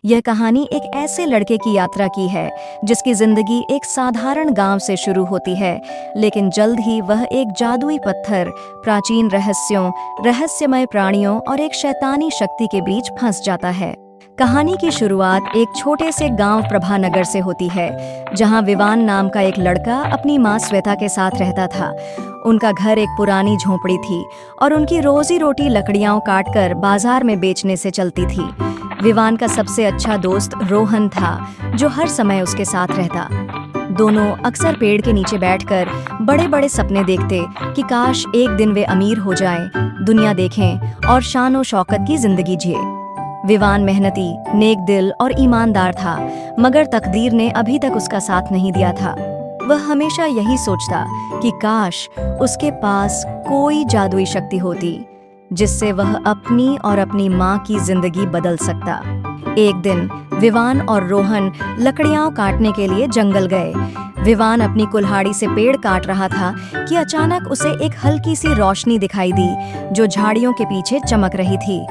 यह कहानी एक ऐसे लड़के की यात्रा की है जिसकी जिंदगी एक साधारण गांव से शुरू होती है, लेकिन जल्द ही वह एक जादुई पत्थर, प्राचीन रहस्यों, रहस्यमय प्राणियों और एक शैतानी शक्ति के बीच फंस जाता है। कहानी की शुरुआत एक छोटे से गांव प्रभानगर से होती है, जहां विवान नाम का एक लड़का अपनी माँ श्वेता के साथ रहता था। उनका घर एक पुरानी झोपड़ी थी और उनकी रोजी रोटी लकड़ियां काटकर बाजार में बेचने से चलती थी। विवान का सबसे अच्छा दोस्त रोहन था, जो हर समय उसके साथ रहता। दोनों अक्सर पेड़ के नीचे बैठकर बड़े बड़े सपने देखते कि काश एक दिन वे अमीर हो जाएं, दुनिया देखें और शान और शौकत की जिंदगी जिए। विवान मेहनती, नेक दिल और ईमानदार था, मगर तकदीर ने अभी तक उसका साथ नहीं दिया था। वह हमेशा यही सोचता कि काश उसके पास कोई जादुई शक्ति होती जिससे वह अपनी और अपनी माँ की जिंदगी बदल सकता। एक दिन विवान और रोहन लकड़ियां काटने के लिए जंगल गए। विवान अपनी कुल्हाड़ी से पेड़ काट रहा था कि अचानक उसे एक हल्की सी रोशनी दिखाई दी, जो झाड़ियों के पीछे चमक रही थी।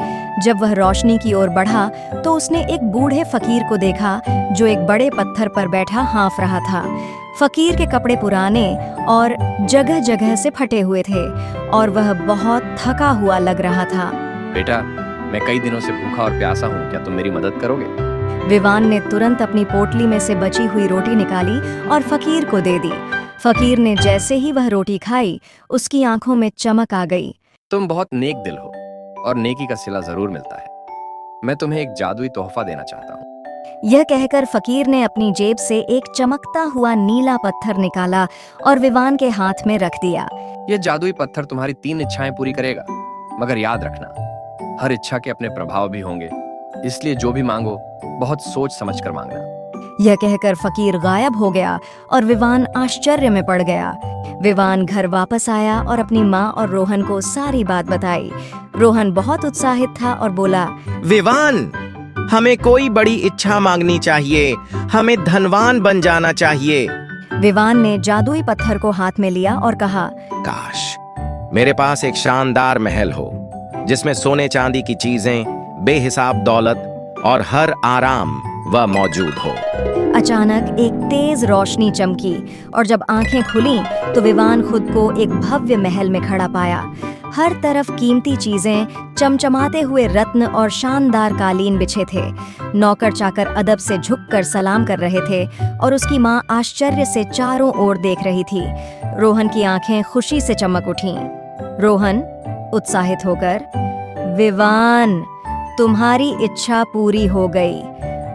जब वह रोशनी की ओर बढ़ा तो उसने एक बूढ़े फकीर को देखा, जो एक बड़े पत्थर पर बैठा हाँफ रहा था। फकीर के कपड़े पुराने और जगह जगह से फटे हुए थे और वह बहुत थका हुआ लग रहा था। बेटा, मैं कई दिनों से भूखा और प्यासा हूँ, क्या तुम मेरी मदद करोगे? विवान ने तुरंत अपनी पोटली में से बची हुई रोटी निकाली और फकीर को दे दी। फकीर ने जैसे ही वह रोटी खाई, उसकी आंखों में चमक आ गई। तुम बहुत नेक दिल हो और नेकी का सिला जरूर मिलता है। मैं तुम्हें एक जादुई तोहफा देना चाहता हूँ। यह कहकर फकीर ने अपनी जेब से एक चमकता हुआ नीला पत्थर निकाला और विवान के हाथ में रख दिया। यह जादुई पत्थर तुम्हारी 3 इच्छाएं पूरी करेगा, मगर याद रखना, हर इच्छा के अपने प्रभाव भी होंगे, इसलिए जो भी मांगो बहुत सोच समझ कर मांगना। यह कहकर फकीर गायब हो गया और विवान आश्चर्य में पड़ गया। विवान घर वापस आया और अपनी माँ और रोहन को सारी बात बताई। रोहन बहुत उत्साहित था और बोला, विवान, हमें कोई बड़ी इच्छा मांगनी चाहिए, हमें धनवान बन जाना चाहिए। विवान ने जादुई पत्थर को हाथ में लिया और कहा, काश मेरे पास एक शानदार महल हो, जिसमें सोने चांदी की चीजें, बेहिसाब दौलत और हर आराम वह मौजूद हो। अचानक एक तेज रोशनी चमकी और जब आंखें खुलीं तो विवान खुद को एक भव्य महल में खड़ा पाया। हर तरफ कीमती चीजें, चमचमाते हुए रत्न और शानदार कालीन बिछे थे। नौकर चाकर अदब से झुककर सलाम कर रहे थे और उसकी माँ आश्चर्य से चारों ओर देख रही थी। रोहन की आंखें खुशी से चमक उठीं। रोहन उत्साहित होकर, विवान, तुम्हारी इच्छा पूरी हो गई,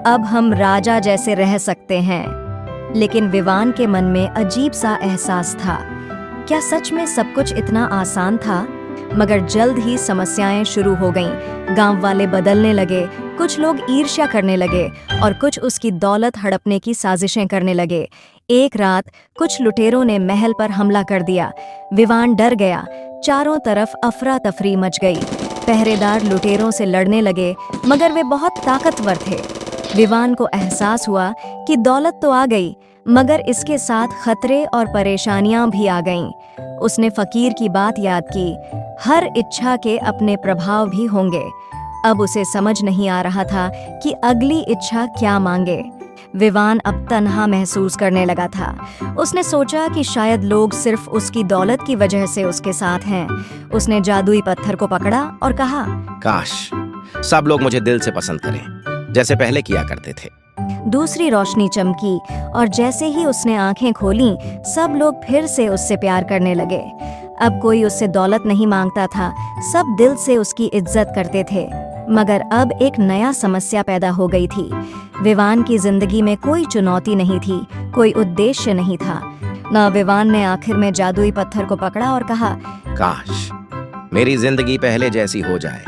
अब हम राजा जैसे रह सकते हैं। लेकिन विवान के मन में अजीब सा एहसास था। क्या सच में सब कुछ इतना आसान था? मगर जल्द ही समस्याएं शुरू हो गईं। गांव वाले बदलने लगे, कुछ लोग ईर्ष्या करने लगे और कुछ उसकी दौलत हड़पने की साजिशें करने लगे। एक रात कुछ लुटेरों ने महल पर हमला कर दिया। विवान डर गया। चारों तरफ अफरा तफरी मच गई। पहरेदार लुटेरों से लड़ने लगे, मगर वे बहुत ताकतवर थे। विवान को एहसास हुआ कि दौलत तो आ गई, मगर इसके साथ खतरे और परेशानियां भी आ गईं। उसने फकीर की बात याद की, हर इच्छा के अपने प्रभाव भी होंगे। अब उसे समझ नहीं आ रहा था कि अगली इच्छा क्या मांगे। विवान अब तन्हा महसूस करने लगा था। उसने सोचा कि शायद लोग सिर्फ उसकी दौलत की वजह से उसके साथ हैं। उसने जादुई पत्थर को पकड़ा और कहा, काश सब लोग मुझे दिल से पसंद करें, जैसे पहले किया करते थे। दूसरी रोशनी चमकी और जैसे ही उसने आंखें खोलीं, सब लोग फिर से उससे प्यार करने लगे। अब कोई उससे दौलत नहीं मांगता था, सब दिल से उसकी इज्जत करते थे। मगर अब एक नया समस्या पैदा हो गई थी। विवान की जिंदगी में कोई चुनौती नहीं थी, कोई उद्देश्य नहीं था। न विवान ने आखिर में जादुई पत्थर को पकड़ा और कहा, काश मेरी जिंदगी पहले जैसी हो जाए,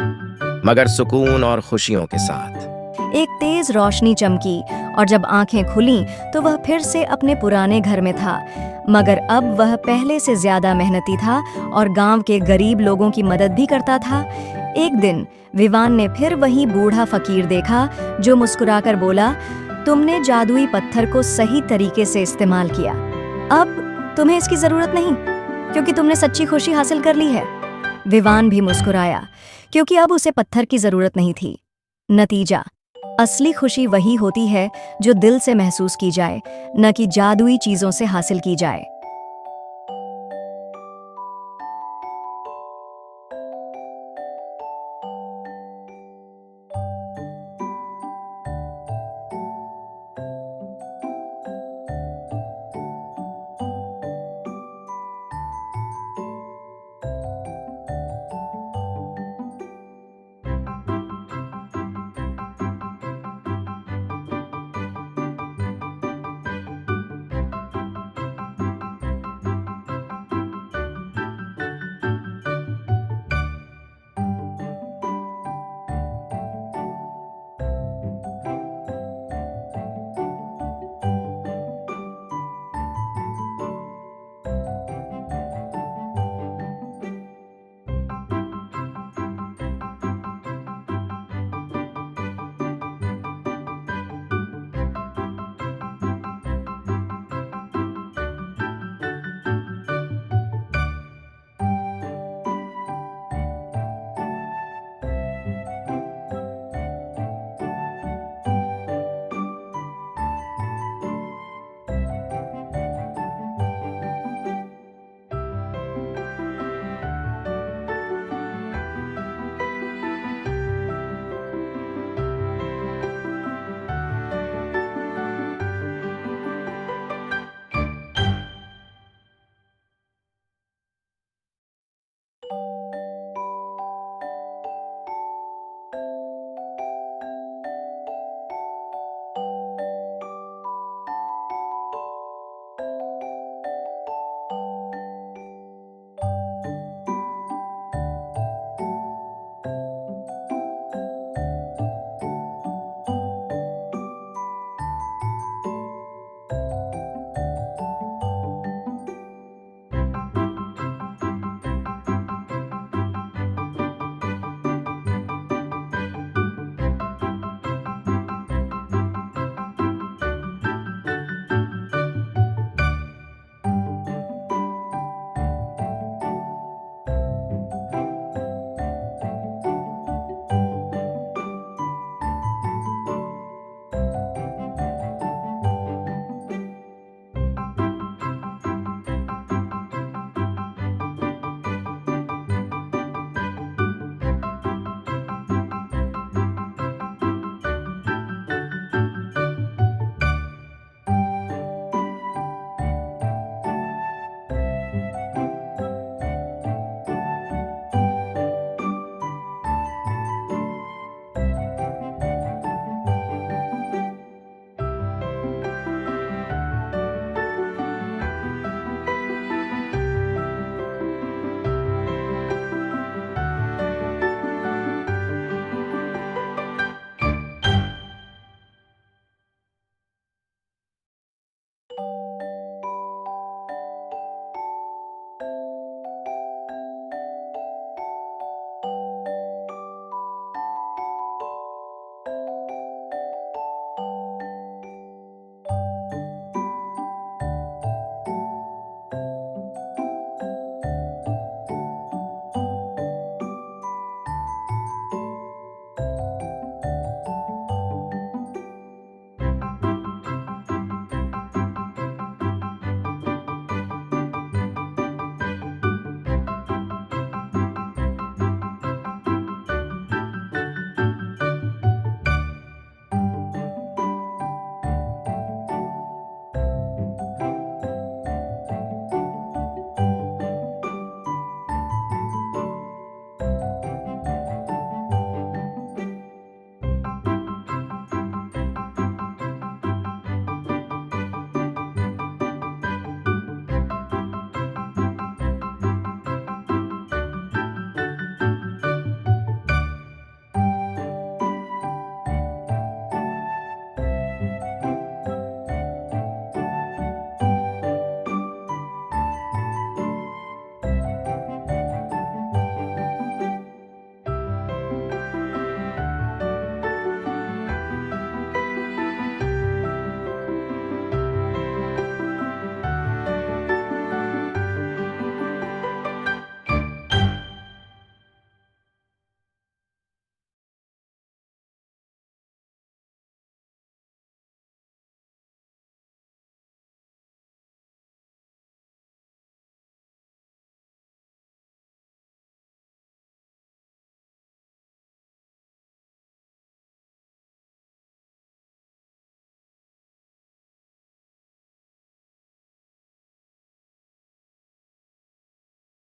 मगर सुकून और खुशियों के साथ। एक तेज रोशनी चमकी और जब आंखें खुलीं तो वह फिर से अपने पुराने घर में था, मगर अब वह पहले से ज्यादा मेहनती था और गांव के गरीब लोगों की मदद भी करता था। एक दिन विवान ने फिर वही बूढ़ा फकीर देखा, जो मुस्कुराकर बोला, तुमने जादुई पत्थर को सही तरीके से इस्तेमाल किया। अब तुम्हें इसकी जरूरत नहीं, क्योंकि तुमने सच्ची खुशी हासिल कर ली है। विवान भी मुस्कुराया, क्योंकि अब उसे पत्थर की जरूरत नहीं थी। नतीजा, असली खुशी वही होती है जो दिल से महसूस की जाए, न कि जादुई चीजों से हासिल की जाए।